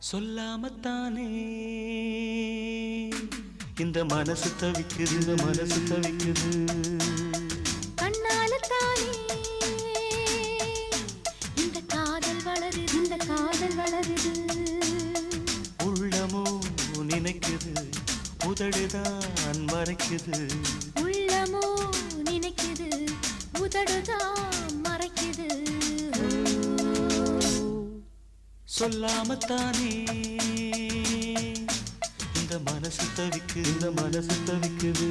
சொல்லாமத்தானே இந்த மனசு தவிக்குது, இந்த மனசு தவிக்குது. கண்ணால தானே இந்த காதல் வளருது, இந்த காதல் வளருது. உள்ளமோ நினைக்குது, உதடுதான் மறைக்குது. உள்ளமோ நினைக்குது, உதடுதான் மறைக்குது. சொல்லாமத்தானே இந்த மனசு தவிக்குது, இந்த மனசு தவிக்குது.